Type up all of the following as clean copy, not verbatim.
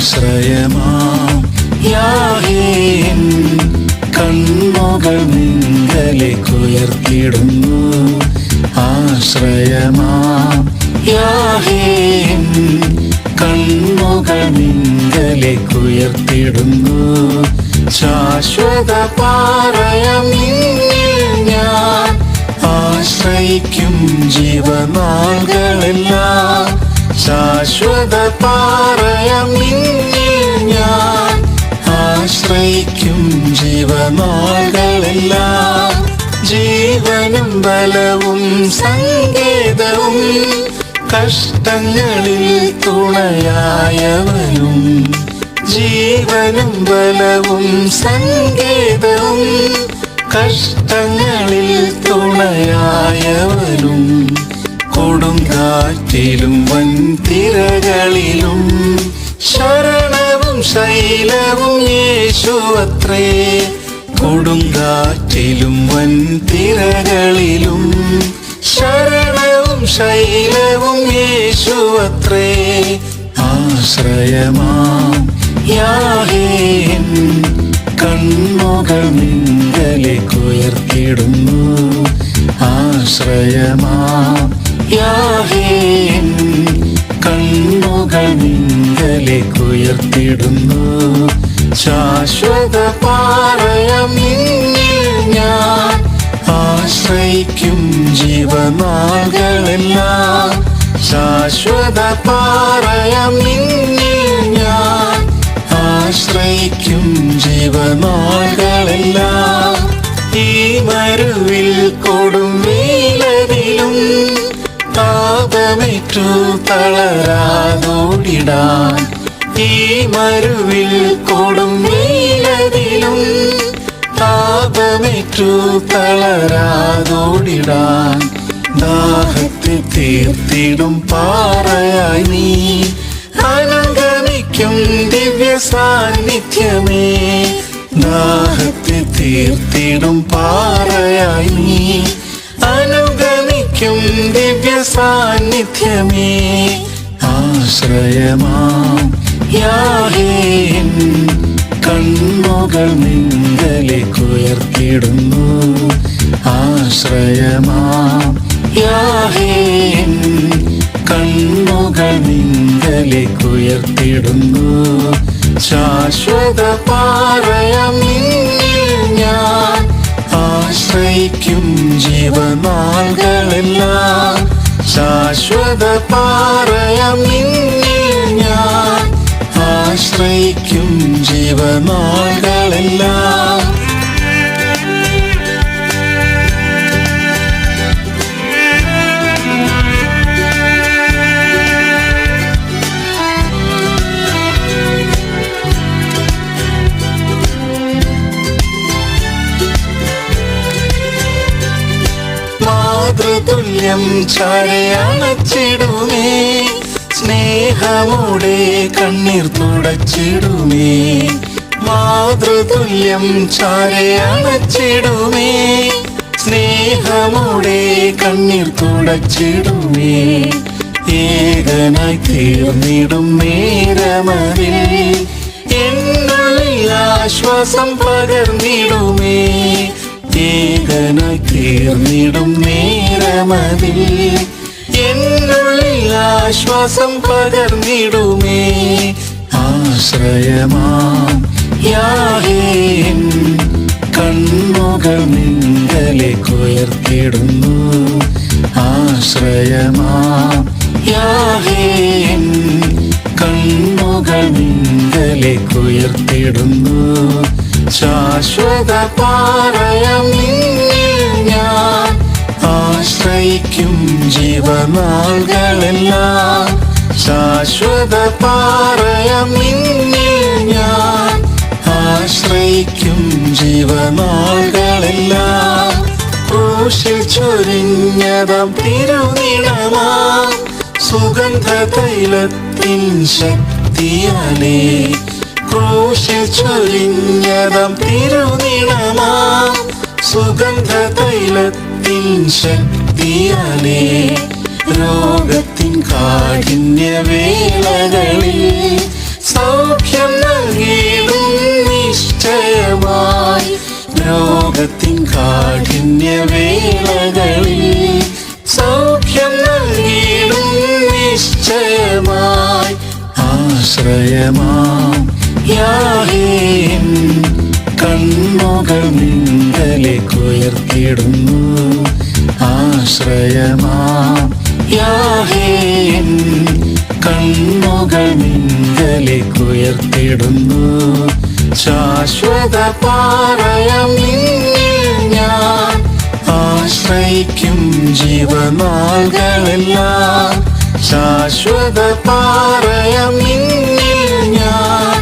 ആശ്രയമാം യാഹേ N കണ്ണുകൾ നിങ്കലേക്കുയർത്തിടുന്നു. ആശ്രയമാം യാഹേ N കണ്ണുകൾ നിങ്കലേക്കുയർത്തിടുന്നു. ശാശ്വത പാറയാം നിന്നിൽ ഞാൻ ആശ്രയിക്കും ജീവനാളുകളെല്ലാം. ശാശ്വത പാറയാം നിന്നിൽ ഞാൻ ആശ്രയിക്കും ജീവനാളുകളെല്ലാം. ജീവനും ബലവും സങ്കേതവും കഷ്ടങ്ങളിൽ തുണയായവനും. ജീവനും ബലവും സങ്കേതവും കഷ്ടങ്ങളിൽ തുണയായവനും. കൊടുങ്കാറ്റിലും വൻതിരകളിലും ശരണവും ശൈലവും യേശുവത്രേ. കൊടുങ്കാറ്റിലും വൻതിരകളിലും ശരണവും ശൈലവും യേശുവത്രേ. ആശ്രയമാം യാഹേ എൻ കണ്ണുകൾ നിങ്കലേക്കുയർത്തിടുന്നു. ആശ്രയമാം യാഹേ എൻ കണ്ണുകൾ നിങ്കലേക്കുയർത്തിടുന്നു. ശാശ്വത പാറയാം നിന്നിൽ ഞാൻ ആശ്രയിക്കും ജീവനാളുകളെല്ലാം. ശാശ്വത പാറയാം നിന്നിൽ ഞാൻ ആശ്രയിക്കും ജീവനാളുകളെല്ലാം. ഈ മരുവിൽ കൊടും വെയിലതിലും താപമേറ്റു തളരാതോടിടാൻ. ഈ മരുവിൽ കൊടും വെയിലതിലും താപമേറ്റു തളരാതോടിടാൻ. ദാഹത്തെ തീർത്തിടും പാറയായി നീ അനുഗമിക്കും ദിവ്യ സാന്നിധ്യമേ. ദാഹത്തെ തീർത്തിടും പാറയായി നീ അനുഗമിക്കും ദിവ്യ സാന്നിധ്യമേ. ആശ്രയമാം യാഹേ എൻ കണ്ണുകൾ നിങ്കലേക്കുയർത്തിടുന്നു. ആശ്രയമാം യാഹേ എൻ കണ്ണുകൾ നിങ്കലേക്കുയർത്തിടുന്നു. ശാശ്വത പാറയാം നിന്നിൽ ഞാൻ ആശ്രയിക്കും ജീവനാളുകളെല്ലാം. ശാശ്വത പാറയാം നിന്നിൽ ഞാൻ ആശ്രയിക്കും ജീവനാളുകളെല്ലാം. മാതൃതുല്യം ചാരയണച്ചിടുമേ. സ്നേഹമോടെ കണ്ണീർ തുടച്ചിടുമേ. മാതൃതുല്യം ചാരയണച്ചിടുമേ. സ്നേഹമോടെ കണ്ണീർ തുടച്ചിടുമേ. ഏകനായി തീർന്നിടും നേരമതിൽ എന്നുള്ളിൽ ആശ്വാസം പകർന്നിടുമേ. ഏകനായി തീർന്നിടും നേരമതിൽ എന്നുള്ളിൽ ആശ്വാസം പകർന്നിടുമേ. ആശ്രയമാം യാഹേ എൻ കണ്ണുകൾ നിങ്കലേക്കുയർത്തിടുന്നു. ആശ്രയമാം യാഹേ എൻ കണ്ണുകൾ നിങ്കലേക്കുയർത്തിടുന്നു. ശാശ്വത പാറയാം നിന്നിൽ ഞാൻ ആശ്രയിക്കും ജീവനാളുകളെല്ലാം. ശാശ്വത പാറയാം നിന്നിൽ ഞാൻ ആശ്രയിക്കും ജീവനാളുകളെല്ലാം. ക്രൂശിൽ ചൊരിഞ്ഞതാം തിരുനിണമാം സുഗന്ധ തൈലത്തിൻ ശക്തിയാലേ. ക്രൂശിൽ ചൊരിഞ്ഞതാം തിരുനിണമാം സുഗന്ധ തൈലത്തിൻ ശക്തിയാലേ. രോഗത്തിൻ കാഠിന്യവേളകളിൽ സൗഖ്യം കാഠിന്യവേളകളിൽ സൗഖ്യം നൽകിയിടും നിശ്ചയമായി. ആശ്രയമാം യാഹേൻ കണ്ണുകൾ നിങ്കലേക്കുയർത്തിടുന്നു. ആശ്രയമാം യാഹേൻ കണ്ണുകൾ നിങ്കലേക്കുയർത്തിടുന്നു. ശാശ്വത പാറയം നിന്നിൽ ഞാൻ ആശ്രയിക്കും ജീവനാളുകളെല്ലാം. ശാശ്വത പാറയം നിന്നിൽ ഞാൻ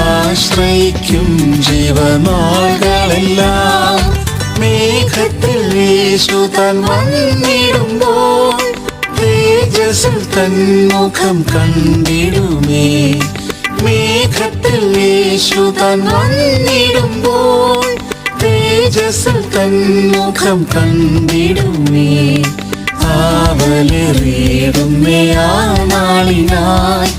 ആശ്രയിക്കും ജീവനാളുകളെല്ലാം. മേഘത്തിൽ യേശു താൻ വന്നിടുമ്പോൾ തേജസ്സിൽ തൻ മുഖം കണ്ടിടുമേ. മേഘത്തിൽ യേശു താൻ വന്നിടുമ്പോൾ തേജസ്സിൽ തൻ മുഖം കണ്ടിടുമേ. ആവലേറിയിടുമേ ആ നാളിനായി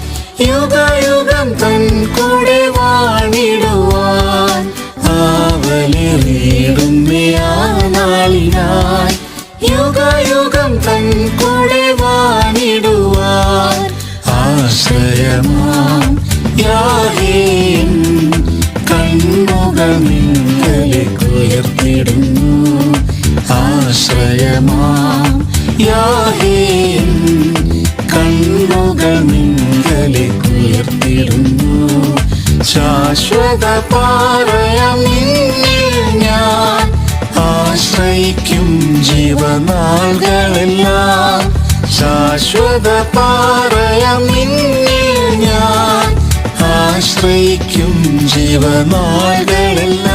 യുഗയുഗം തൻ കൂടെ വാണിടുവാൻ. ആവലേറിയിടുമേ ആ നാളിനായി യുഗയുഗം തൻ കൂടെ വാണിടുവാൻ. ആശ്രയമാം യാഹേൻ കണ്ണുകൾ നിങ്കലേക്കുയർത്തിടുന്നു. ആശ്രയമാം യാഹേൻ കണ്ണുകൾ നിങ്കലേക്കുയർത്തിടുന്നു. ശാശ്വത പാറയം നിന്നിൽ ഞാൻ ആശ്രയിക്കും ജീവനാളുകളെല്ലാം. ശാശ്വത പാറയം നിന്നിൽ ഞാൻ ആശ്രയിക്കും ജീവനാളുകളെല്ലാം.